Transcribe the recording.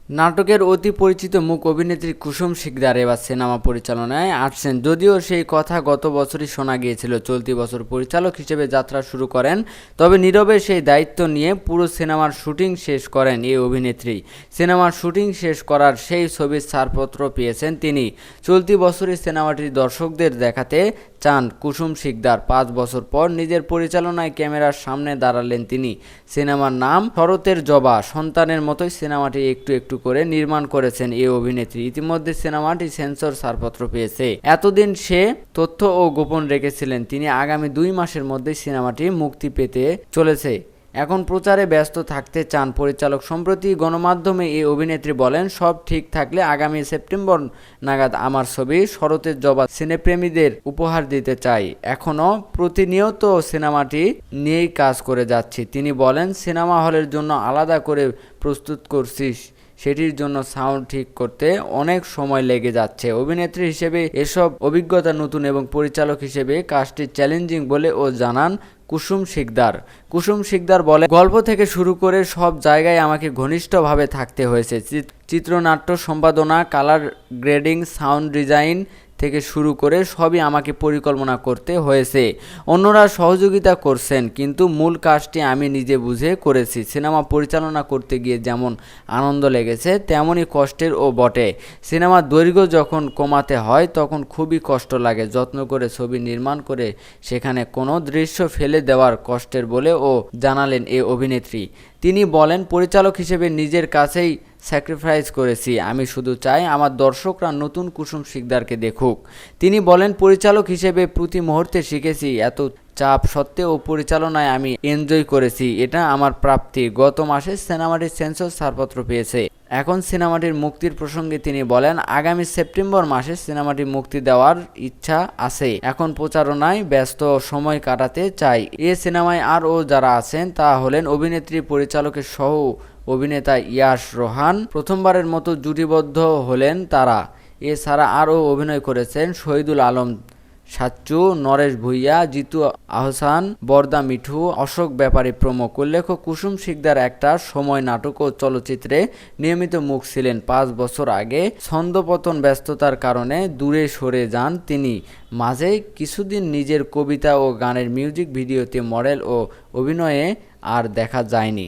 নাটকের অতি পরিচিত মুখ অভিনেত্রী কুসুম শিকদার এবার সিনেমা পরিচালনায় আসছেন। যদিও সেই কথা গত বছরই শোনা গিয়েছিল। চলতি বছর পরিচালক হিসেবে যাত্রা শুরু করেন, তবে নীরবে সেই দায়িত্ব নিয়ে পুরো সিনেমার শুটিং শেষ করেন এই অভিনেত্রী। সিনেমার শুটিং শেষ করার সেই ছবির ছাড়পত্র পেয়েছেন তিনি। চলতি বছরই সিনেমাটি দর্শকদের দেখাতে চান কুসুম শিকদার। 5 বছর পর নিজের পরিচালনায় ক্যামেরার সামনে দাঁড়ালেন তিনি। সিনেমার নাম শরতের জবা। সন্তানের মতোই সিনেমাটি একটু একটু করে নির্মাণ করেছেন এই অভিনেত্রী। ইতিমধ্যে সিনেমাটি সেন্সর ছাড়পত্র পেয়েছে। এতদিন সে তথ্য ও গোপন রেখেছিলেন তিনি আগামী 2 মাসের মধ্যেই সিনেমাটি মুক্তি পেতে চলেছে। এখন প্রচারে ব্যস্ত থাকতে চান পরিচালক। সম্প্রতি গণমাধ্যমে এই অভিনেত্রী বলেন, সব ঠিক থাকলে আগামী সেপ্টেম্বর নাগাদ আমার ছবি শরতের জবা সিনেপ্রেমীদের উপহার দিতে চাই। এখনও প্রতিনিয়ত সিনেমাটি নিয়েই কাজ করে যাচ্ছি। তিনি বলেন, সিনেমা হলের জন্য আলাদা করে প্রস্তুত করছি, সেটির জন্য সাউন্ড ঠিক করতে অনেক সময় লেগে যাচ্ছে। অভিনেত্রী হিসেবে এসব অভিজ্ঞতা নতুন এবং পরিচালক হিসেবে কাজটি চ্যালেঞ্জিং বলেও জানান কুসুম শিকদার। কুসুম শিকদার বলে, গল্প থেকে শুরু করে সব জায়গায় আমাকে ঘনিষ্ঠভাবে থাকতে হয়েছে। চিত্রনাট্য সম্পাদনা, কালার গ্রেডিং, সাউন্ড ডিজাইন থেকে শুরু করে সবই আমাকে পরিকল্পনা করতে হয়েছে। অন্যরা সহযোগিতা করছেন, কিন্তু মূল কাজটি আমি নিজে বুঝে করেছি। সিনেমা পরিচালনা করতে গিয়ে যেমন আনন্দ লেগেছে, তেমনই কষ্টেরও বটে। সিনেমার দৈর্ঘ্য যখন কমাতে হয় তখন খুবই কষ্ট লাগে। যত্ন করে ছবি নির্মাণ করে সেখানে কোনো দৃশ্য ফেলে দেওয়ার কষ্টের বলেও জানালেন এই অভিনেত্রী। তিনি বলেন, পরিচালক হিসেবে নিজের কাছেই স্যাক্রিফাইস করেছি। আমি শুধু চাই আমার দর্শকরা নতুন কুসুম শিকদারকে দেখুক। তিনি বলেন, পরিচালক হিসেবে প্রতি মুহূর্তে শিখেছি। এত চাপ সত্ত্বেও পরিচালনায় আমি এনজয় করেছি, এটা আমার প্রাপ্তি। গত মাসে সিনেমাটির সেন্সর ছাড়পত্র পেয়েছে। এখন সিনেমাটির মুক্তির প্রসঙ্গে তিনি বলেন, আগামী সেপ্টেম্বর মাসে সিনেমাটি মুক্তি দেওয়ার ইচ্ছা আছে। এখন প্রচারণায় ব্যস্ত সময় কাটাতে চাই। এ সিনেমায় আরও যারা আছেন তা হলেন অভিনেত্রী, পরিচালকের সহ অভিনেতা ইয়াশ রোহান। প্রথমবারের মতো জুটিবদ্ধ হলেন তারা। এছাড়া আরও অভিনয় করেছেন শহীদুল আলম সাচ্চু, নরেশ ভূঁইয়া, জিতু আহসান, বরদা মিঠু, অশোক ব্যাপারী প্রমুখ। উল্লেখ্য, কুসুম শিকদার একটা সময় নাটক ও চলচ্চিত্রে নিয়মিত মুখ ছিলেন। 5 বছর আগে ছন্দপতন ব্যস্ততার কারণে দূরে সরে যান তিনি। মাঝে কিছুদিন নিজের কবিতা ও গানের মিউজিক ভিডিওতে মডেল ও অভিনয়ে আর দেখা যায়নি।